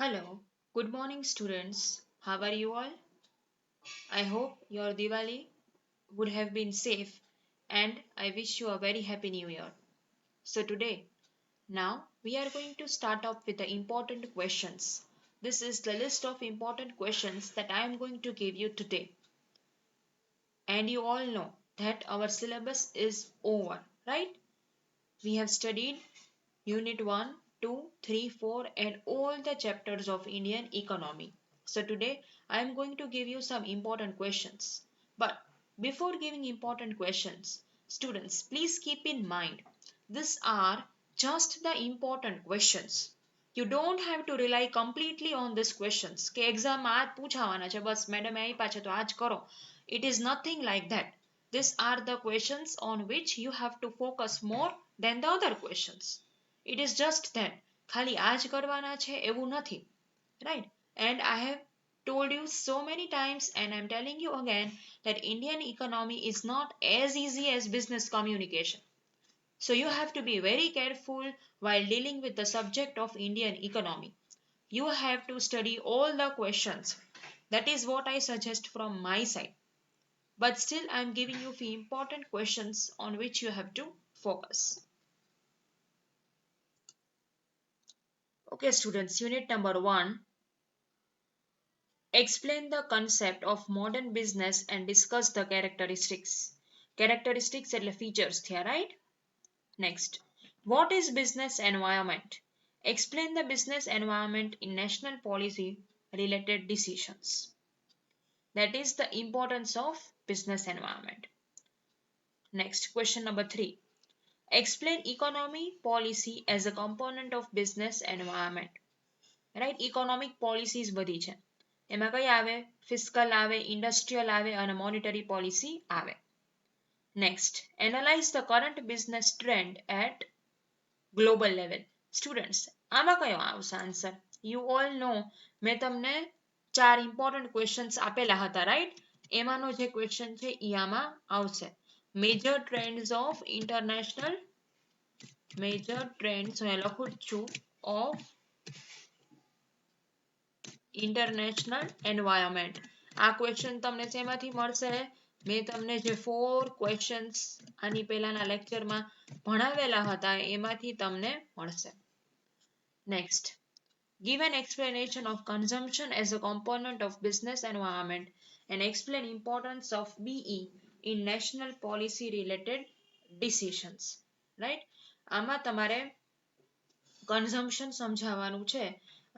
Hello, good morning, students. How are you all? I hope your Diwali would have been safe and I wish you a very happy new year. So, today, now we are going to start off with the important questions. This is the list of important questions that I am going to give you today. And you all know that our syllabus is over, right? We have studied Unit 1, 2, 3, 4, and all the chapters of Indian economy. So today I am going to give you some important questions. But before giving important questions, students, please keep in mind these are just the important questions. You don't have to rely completely on these questions. કે exam માં આ જ પૂછાવાના છે બસ મેડમે આપ્યા છે તો આ જ કરો. It is nothing like that. These are the questions on which you have to focus more than the other questions. It is just that ખાલી આ જ કરવાના છે એવું નથી, right? And I have told you so many times and I'm telling you again that Indian economy is not as easy as business communication. So you have to be very careful while dealing with the subject of Indian economy. You have to study all the questions. That is what I suggest from my side. But still I'm giving you few important questions on which you have to focus. Okay, students, unit number 1. Explain the concept of modern business and discuss the characteristics. Characteristics એટલે features થયા, right? Next. What is business environment? Explain the business environment in national policy related decisions. That is the importance of business environment. Next, question number 3. Explain economy policy as a component of business environment. Right? Economic policies બધી છે. એમાં કઈ આવે? Fiscal આવે, industrial આવે અને monetary policy આવે. Next, analyze the current business trend at global level. Students, આમાં કયો આવશે answer? You all know મેં તમને 4 important questions આપેલા હતા, right? એમાંનો જે question છે ઈ આમાં આવશે. Major trends of international major trends હું લખું જ છું of international environment. આ question તમને શેમાંથી મળશે? મેં તમને જે 4 questions આની પહેલાના લેક્ચરમાં ભણાવેલા હતા એમાંથી તમને મળશે. Next, give an explanation of consumption as a component of business environment and explain importance of BE in national policy related decisions. Right? આમાં તમારે consumption સમજાવવાનું છે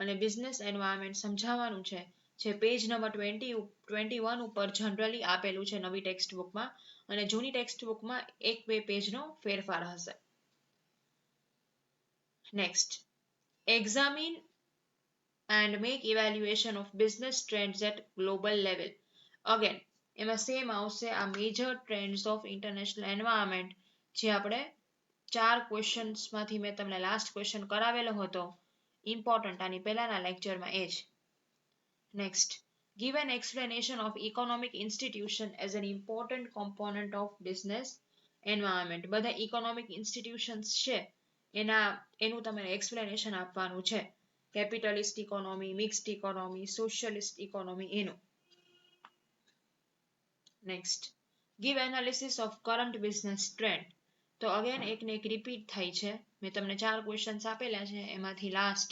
અને business environment સમજાવવાનું છે જે પેજ નંબર 21 ઉપર જનરલી આપેલું છે નવી ટેક્સ્ટ બુકમાં અને જૂની ટેક્સ્ટ બુકમાં 1-2 પેજનો ફેરફાર હશે. Next, examine and make evaluation of business trends at global level. Again, એમાં સેમ આવશે આ major trends of international environment જે આપણે 4 questions માંથી મેં તમને લાસ્ટ ક્વેશ્ચન કરાવેલો હતો important આની પહેલાના લેક્ચરમાં એ જ. Next, give an explanation of economic institution as an important component of business environment. બધા economic institutions છે એનું તમારે explanation આપવાનું છે. Capitalist economy, mixed economy, socialist economy એનું. Next, give analysis of current business trend. તો again એક ને એક repeat થાય છે. મેં તમને 4 questions આપેલા છે એમાંથી last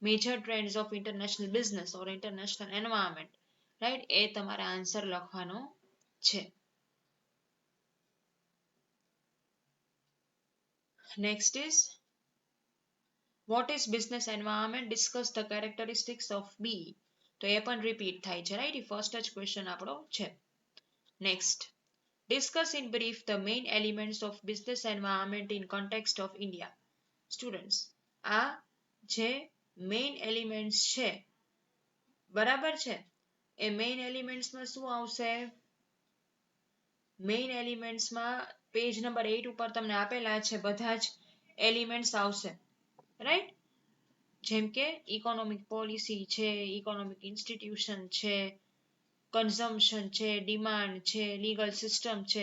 major trends of international business or international environment, right? એ તમારે answer લખવાનો છે. Next is, what is business environment? Discuss the characteristics of BE. તો એ પણ repeat થાય છે, right? એ first જ question આપણો છે. Next, discuss in brief the main elements of business environment in context of India. Students, આ જે main elements છે બરાબર છે એ main elements માં શું આવશે? main elements માં page number 8 ઉપર તમને આપેલા છે બધા જ elements આવશે, right? જેમ કે economic policy છે, economic institution છે, consumption છે, demand છે, legal system છે,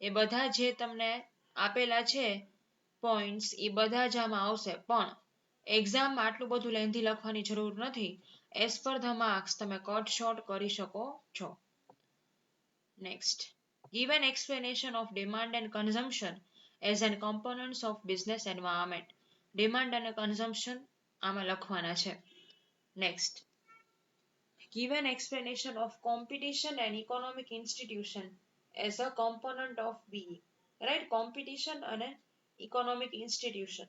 એ બધા જે તમને આપેલા છે points એ બધા જ આમાં આવશે. પણ એક્ઝામમાં આટલું બધું લેન્થી લખવાની જરૂર નથી. એઝ પર ધ માર્ક્સ તમે કટ શોર્ટ કરી શકો છો. Next, give an explanation of demand and consumption as an components of business environment. Demand અને કન્ઝમ્પશન આમાં લખવાના છે. Next, give an explanation of competition and economic institution as a component of BE. Right? Competition અને economic institution.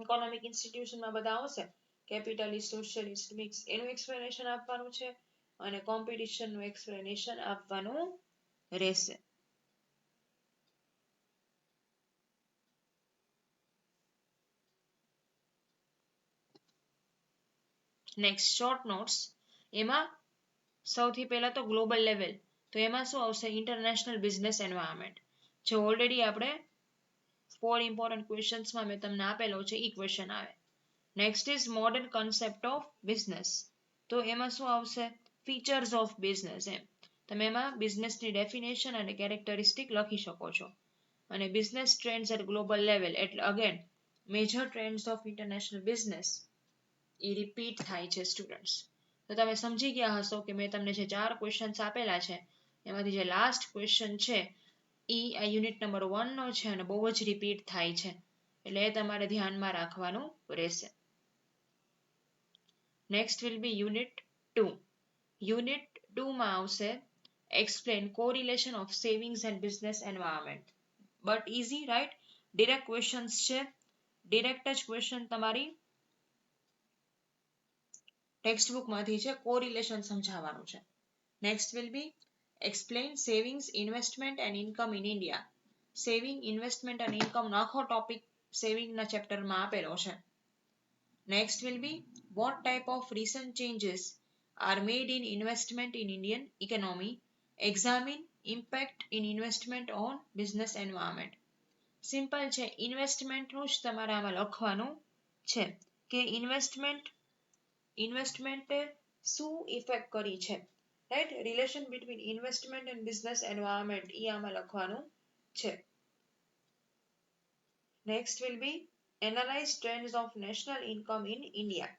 Economic institution માં બધા આવશે. Capitalist, socialist, mix એનું explanation આપવાનું છે અને competition નું explanation આપવાનું રહેશે. Next, short notes. એમાં સૌથી પહેલા તો ગ્લોબલ લેવલ, તો એમાં શું આવશે? International business environment. જે ઓલરેડી આપણે 4 ઇમ્પોર્ટન્ટ ક્વેશ્ચન્સમાં મેં તમને આપેલો છે એ ક્વેશ્ચન આવે. Next is modern concept of business. તો એમાં શું આવશે? Features of business. એમ તમે એમાં બિઝનેસની ડેફિનેશન અને કેરેક્ટરિસ્ટિક લખી શકો છો. અને business trends at global level એટલે again major trends of international business એ રિપીટ થાય છે સ્ટુડન્ટ્સ. તો તમે સમજી ગયા હશો કે મેં તમને જે 4 ક્વેશ્ચન્સ આપેલા છે એમાંથી જે લાસ્ટ ક્વેશ્ચન છે એ આ યુનિટ નંબર 1 નો છે અને બહુ જ રિપીટ થાય છે એટલે એ તમારે ધ્યાનમાં રાખવાનું રહેશે. Next will B unit 2. Unit 2 માં આવશે explain correlation of savings and business environment. But easy, right? Direct questions છે. ડિરેક્ટ જ ક્વેશ્ચન તમારી ટેક્સ્ટ બુક માંથી છે. કોરિલેશન સમજાવવાનું છે. Next will be explain savings, investment and income in India. Saving, investment અને ઇન્કમ નો આખો ટોપિક સેવિંગ ના ચેપ્ટરમાં આપેલો છે. Next will B what type of recent changes are made in investment in Indian economy. Examine impact in investment on business environment. Simple છે. ઇન્વેસ્ટમેન્ટનું જ તમારે આમાં લખવાનું છે કે ઇન્વેસ્ટમેન્ટે શું ઇફેક્ટ કરી છે. Right? Relation between investment and business environment એ આમાં લખવાનું છે. Next will be analyse trends of national income in India.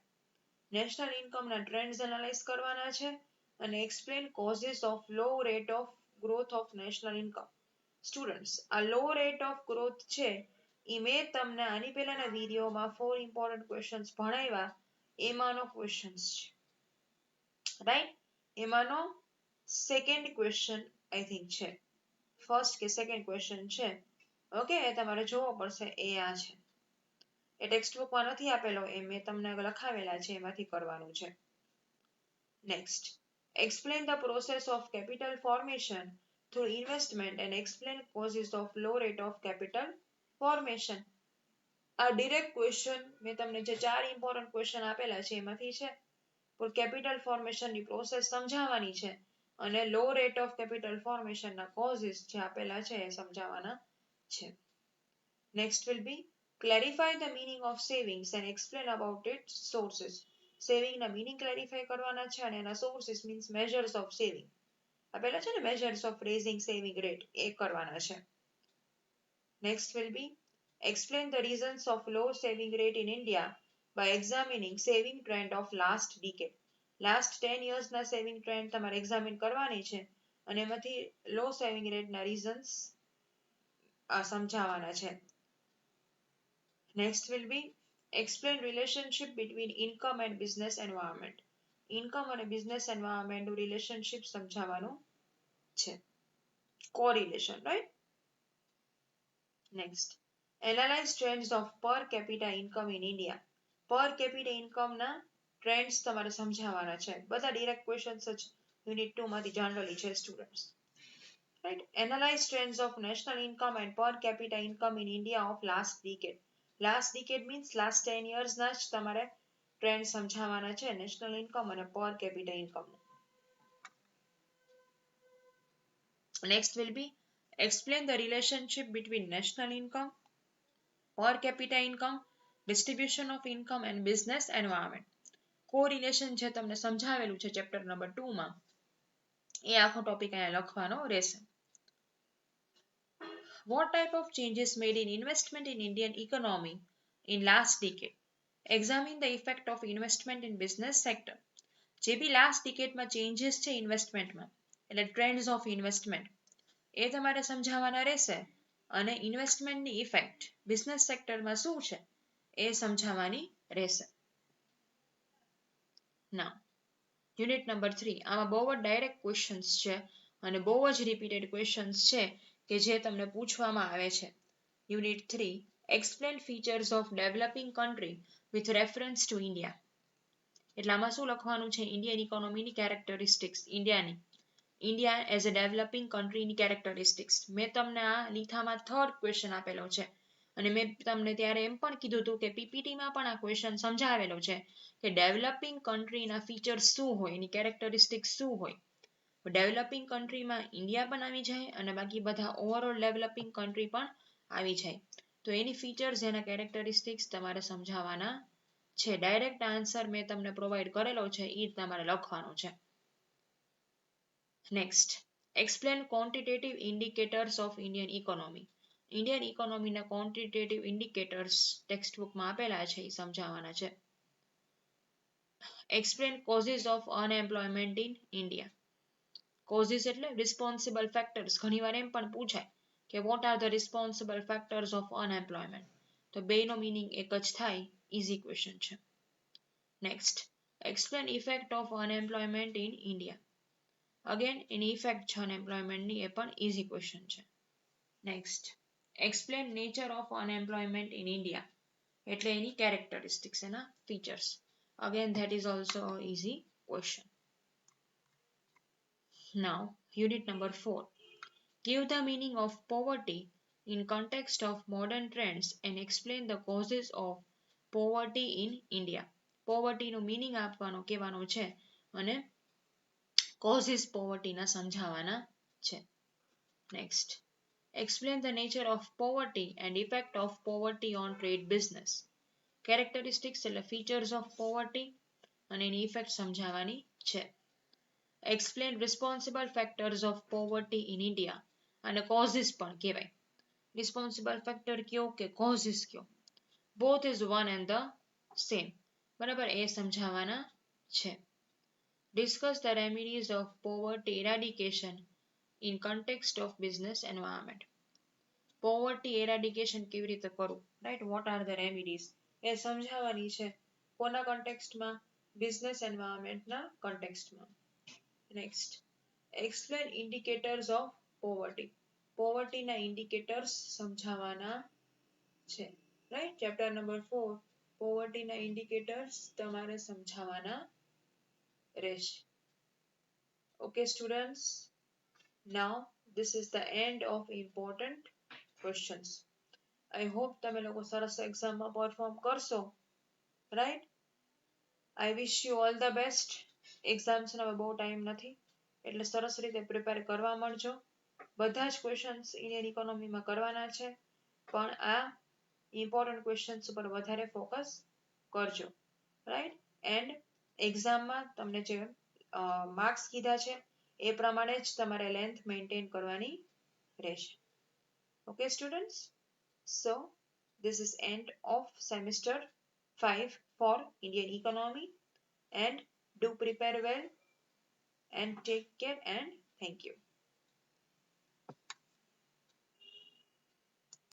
National ઇન્કમના ટ્રેન્ડ્સ એનાલાઇઝ કરવાના છે અને explain causes of low rate of growth of national income. Students, આ low rate of growth છે એ મેં તમને આની પહેલાના વિડીયોમાં 4 ઇમ્પોર્ટન્ટ ક્વેશ્ચન્સ ભણાવ્યા એમાંનો ક્વેશ્ચન્સ છે. રાઈટ? એમાંનો સેકન્ડ ક્વેશ્ચન આઈ થિંક છે. ફર્સ્ટ કે સેકન્ડ ક્વેશ્ચન છે. ઓકે, એ તમારે જોવો પડશે. એ આ છે. એ ટેક્સ્ટ બુકમાં નથી આપેલો, એ મેં તમને લખાવેલા છે એમાંથી કરવાનું છે. Next, explain the process of capital formation through investment and explain causes of low rate of capital formation. આ ડિરેક્ટ ક્વેશ્ચન મેં તમને જે 4 ઇમ્પોર્ટન્ટ ક્વેશ્ચન આપેલા છે એમાંથી છે. કેપિટલ ફોર્મેશનની પ્રોસેસ સમજાવવાની છે અને લો રેટ ઓફ કેપિટલ ફોર્મેશનના કોઝિસ જે આપેલા છે એ સમજાવવાના છે. Next will B clarify the meaning of savings and explain about its sources. સેવિંગના મીનિંગ ક્લેરિફાઈ કરવાના છે અને એના sources means measures of saving આપેલા છે ને, measures of raising saving rate એ કરવાના છે. Next will be explain the reasons of low saving rate in India by examining saving trend of last decade. Last 10 years ના saving trend તમારે examine કરવાની છે અને એમાંથી લો સેવિંગ રેટના રીઝન્સ સમજાવવાના છે. Next will be explain relationship between income and business environment. Income અને business એન્વાયરમેન્ટનું રિલેશનશિપ સમજાવવાનું છે. Correlation, right? Next, analyse trends of per capita income in India. Per capita ઇન્કમના ટ્રેન્ડ્સ તમારે સમજાવવાના છે. બધા ડિરેક્ટ ક્વેશ્ચન્સ જ યુનિટ 2 માંથી જનરલી છે students. Right? Analyse trends of national income and પર capita income in India of last decade. Last decade means last 10 યર્સના જ તમારે ટ્રેન્ડ સમજાવવાના છે નેશનલ ઇન્કમ અને પર capita income. Next will be explain the relationship between national income, per capita income, distribution of income and business environment. Correlation જે તમને સમજાવેલું છે chapter number 2 માં એ આખો ટોપિક અહીંયા લખવાનો રહેશે. What type of changes made in investment in Indian economy in last decade. Examine the effect of investment in business sector. જે બી last ડિકેટમાં changes છે ઇન્વેસ્ટમેન્ટમાં એટલે ટ્રેન્ડ્સ ઓફ ઇન્વેસ્ટમેન્ટ એ તમારે સમજાવવાના રહેશે અને ઇન્વેસ્ટમેન્ટની ઇફેક્ટ બિઝનેસ સેક્ટરમાં શું છે એ સમજાવવાની રહેશે. ના યુનિટ નંબર 3 આમાં બહુ જ ડાયરેક્ટ ક્વેશ્ચન્સ છે અને બહુ જ રિપીટેડ ક્વેશ્ચન્સ છે કે જે તમને પૂછવામાં આવે છે. Unit 3 explain features of developing country with reference to India. એટલે આમાં શું લખવાનું છે ઇન્ડિયન ઇકોનોમીની characteristics India as a developing કન્ટ્રીની કેરેક્ટરિસ્ટિક્સ. મેં તમને આ લીખામાં થર્ડ ક્વેશ્ચન આપેલો છે અને મેં તમને ત્યારે એમ પણ કીધું હતું કે પીપીટીમાં પણ આ ક્વેશ્ચન સમજાવેલો છે કે ડેવલપિંગ કન્ટ્રીના ફીચર્સ શું હોય એની કેરેક્ટરિસ્ટિક્સ શું હોય. ડેવલપિંગ કન્ટ્રીમાં ઇન્ડિયા પણ આવી જાય અને બાકી બધા ઓવરઓલ ડેવલપિંગ કન્ટ્રી પણ આવી જાય તો એની ફીચર્સ એના કેરેક્ટરિસ્ટિક્સ તમારે સમજાવવાના છે. ડાયરેક્ટ આન્સર મેં તમને પ્રોવાઈડ કરેલો છે એ તમારે લખવાનો છે. Next explain quantitative indicators of Indian economy. Indian ઇકોનોમીના ક્વોન્ટિટેટિવ ઇન્ડિકેટર્સ ટેક્સ્ટ બુકમાં આપેલા છે એ સમજાવવાના છે. Explain causes of unemployment in India. Causes એટલે રિસ્પોન્સિબલ ફેક્ટર્સ. ઘણીવાર એમ પણ પૂછાય કે what are the responsible factors of unemployment. તો બેનો મિનિંગ એક જ થાય. ઇઝી ક્વેશ્ચન છે. Next explain effect of unemployment in India. Again એની ઇફેક્ટ છે અનએમ્પ્લોયમેન્ટની એ પણ ઇઝી ક્વેશ્ચન છે. Next explain nature of unemployment in India. એટલે એની કેરેક્ટરિસ્ટિક્સ એના features. Again that is also easy question. Now, unit number 4. Give the meaning of poverty in context of modern trends and explain the causes of poverty in India. Poverty નો meaning આપવાનો કહેવાનો છે અને causes poverty ના સમજાવવાના છે. Next. Explain the nature of poverty and effect of poverty on trade business. Characteristics એટલે features of poverty અને એની effect સમજાવવાની છે. Explain responsible factors of poverty in India અને causes પણ કહેવાય. Responsible factor કયો કે causes કયો. Both is one and the same. બરાબર એ સમજાવવાના છે. Discuss the remedies of poverty eradication in context of business environment. Poverty eradication કેવી રીતે કરવું, right? What are the remedies? એ સમજાવવાની છે. કોના કોન્ટેક્સ્ટમાં? બિઝનેસ એન્વાયરમેન્ટના કોન્ટેક્સ્ટમાં. Next, explain indicators of poverty. Poverty ના indicators સમજાવવાના છે. Right? Chapter number 4. Poverty ના indicators તમારે સમજાવવાના રહેશે. Okay, students. Now, this is the end of important questions. I hope તમે લોકો સરસ એક્ઝામમાં પરફોર્મ કરશો. Right? I wish you all the best. Exams હવે બહુ ટાઈમ નથી એટલે સરસ રીતે પ્રિપેર કરવા મળજો. બધા જ ક્વેશ્ચન્સ ઇન્ડિયન ઇકોનોમીમાં કરવાના છે પણ આ ઇમ્પોર્ટન્ટ ક્વેશ્ચન્સ ઉપર વધારે ફોકસ કરજો. રાઈટ એન્ડ એક્ઝામમાં તમને જે માર્ક્સ કીધા છે એ પ્રમાણે જ તમારે લેન્થ મેન્ટેન કરવાની રહેશે. Okay students, so this is end of semester 5 for Indian economy and do prepare well and take care and thank you.